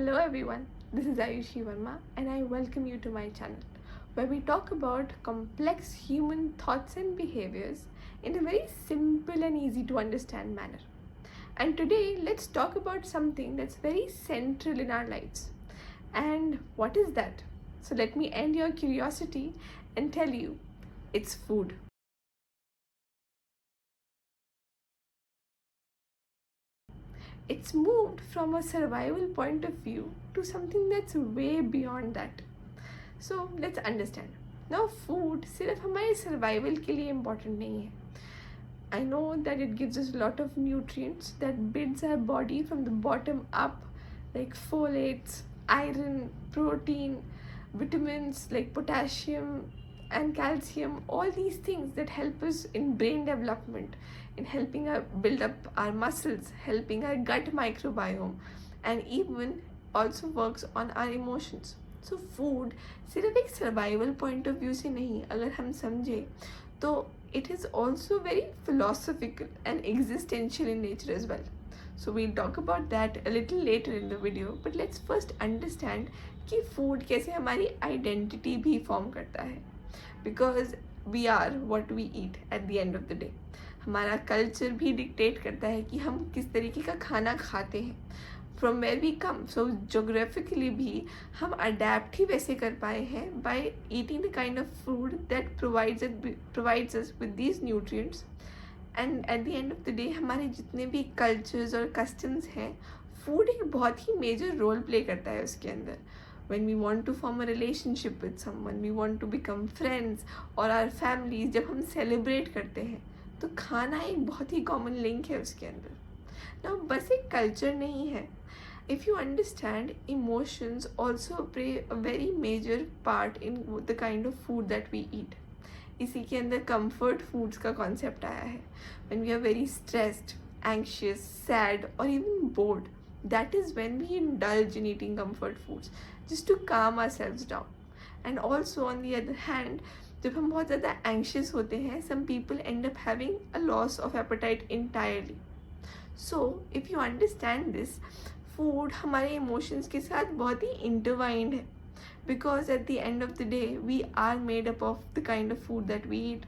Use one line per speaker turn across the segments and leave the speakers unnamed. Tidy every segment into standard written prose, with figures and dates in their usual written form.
Hello everyone, this is Ayushi Verma and I welcome you to my channel where we talk about complex human thoughts and behaviors in a very simple and easy to understand manner. And today let's talk about something that's very central in our lives. And what is that? So let me end your curiosity and tell you, it's food. It's moved from a survival point of view to something that's way beyond that. So let's understand. Now food सिर्फ हमारे survival के लिए important नहीं है. I know that it gives us a lot of nutrients that builds our body from the bottom up, like folates, iron, protein, vitamins like potassium and calcium, all these things that help us in brain development, in helping our build up our muscles, helping our gut microbiome, and even also works on our emotions. So food सिर्फ एक survival point of view से नहीं, अगर हम समझे तो it is also very philosophical and existential in nature as well. So we'll talk about that a little later in the video, but let's first understand कि food कैसे हमारी identity भी form करता है. Because we are what we eat at the end of the day. हमारा culture भी dictate करता है कि हम किस तरीके का खाना खाते हैं, from where we come. So geographically भी हम अडेप्ट ही वैसे कर पाए हैं by eating the kind of food that provides us with these nutrients. And at the end of the day हमारे जितने भी कल्चर्स और कस्टम्स हैं, फूड एक बहुत ही मेजर रोल प्ले करता है उसके अंदर. When we want to form a relationship with someone, we want to become friends or our families, जब हम celebrate करते हैं तो खाना एक बहुत ही common link है उसके अंदर. Now बस एक culture नहीं है. If you understand, emotions also play a very major part in the kind of food that we eat. इसी के अंदर comfort foods का concept आया है. When we are very stressed, anxious, sad or even bored, that is when we indulge in eating comfort foods just to calm ourselves down. And also on the other hand, जब हम बहुत ज़्यादा anxious होते हैं, some people end up having a loss of appetite entirely. So if you understand this, food हमारे emotions के साथ बहुत ही intertwined है, because at the end of the day we are made up of the kind of food that we eat.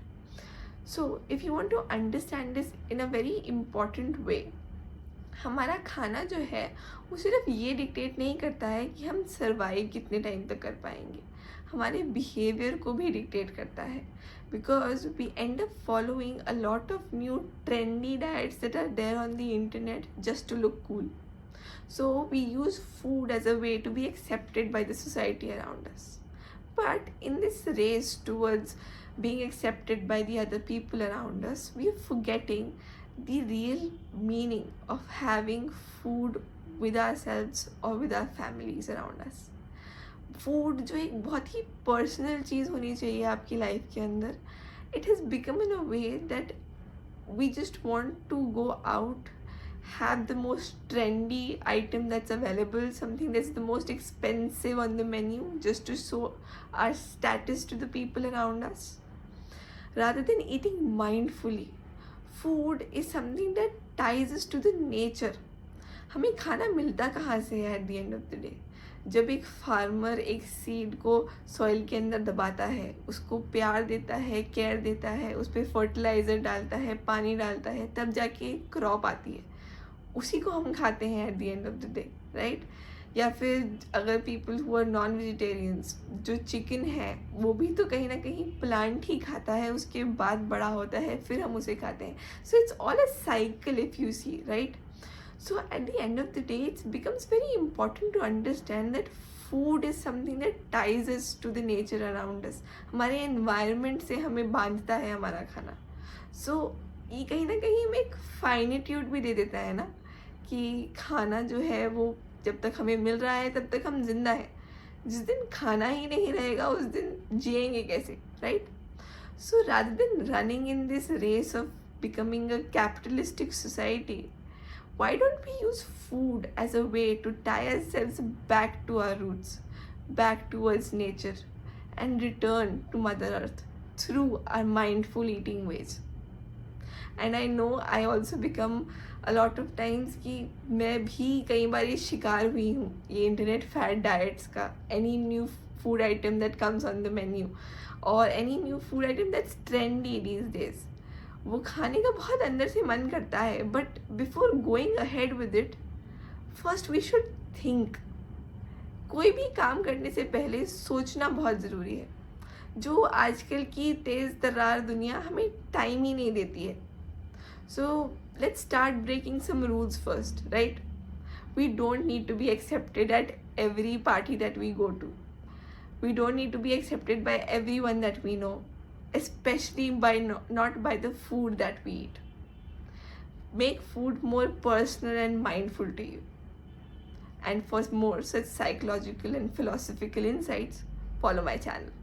So if you want to understand this in a very important way, हमारा खाना जो है वो सिर्फ ये dictate नहीं करता है कि हम सर्वाइव कितने टाइम तक कर पाएंगे, हमारे बिहेवियर को भी डिक्टेट करता है. Because we end up following a lot of new trendy diets that are there on the internet just to look cool. So we use food as a way to be accepted by the society around us. But in this race towards being accepted by the other people around us, we are forgetting the real meaning of having food with ourselves or with our families around us. Food जो एक बहुत ही personal चीज़ होनी चाहिए आपकी life के अंदर, it has become in a way that we just want to go out, have the most trendy item that's available, something that's the most expensive on the menu, just to show our status to the people around us, rather than eating mindfully. Food is something that ties us to the nature. हमें खाना मिलता कहाँ से है at the end of the day? जब एक farmer एक seed को सॉइल के अंदर दबाता है, उसको प्यार देता है, केयर देता है, उस पर फर्टिलाइज़र डालता है, पानी डालता है, तब जाके क्रॉप आती है. उसी को हम खाते हैं at the end of the day, right? या फिर अगर people who are non vegetarians, जो चिकन है वो भी तो कहीं ना कहीं प्लांट ही खाता है, उसके बाद बड़ा होता है, फिर हम उसे खाते हैं. So it's all a cycle if you see, right? So at the end of the day it's becomes very important to understand that food is something that ties us to the nature around us. हमारे environment से हमें बांधता है हमारा खाना. सो ये कहीं ना कहीं हमें एक फाइनिट्यूड भी दे देता है ना, कि खाना जो है वो जब तक हमें मिल रहा है तब तक हम जिंदा हैं. जिस दिन खाना ही नहीं रहेगा उस दिन जिएंगे कैसे, right? So rather than running in this race of becoming a capitalistic society, why don't we use food as a way to tie ourselves back to our roots, back towards nature, and return to Mother Earth through our mindful eating ways? And I know I also become a lot of times कि मैं भी कई बार ये शिकार हुई हूँ ये internet fat diets का. Any new food item that comes on the menu और any new food item that's trendy these days, वो खाने का बहुत अंदर से मन करता है. But before going ahead with it, first we should think. कोई भी काम करने से पहले सोचना बहुत ज़रूरी है, जो आजकल की तेज़ तर्रार दुनिया हमें टाइम ही नहीं देती है. So let's start breaking some rules first, right? We don't need to be accepted at every party that we go to. We don't need to be accepted by everyone that we know, especially by not by the food that we eat. Make food more personal and mindful to you. And for more such psychological and philosophical insights, follow my channel.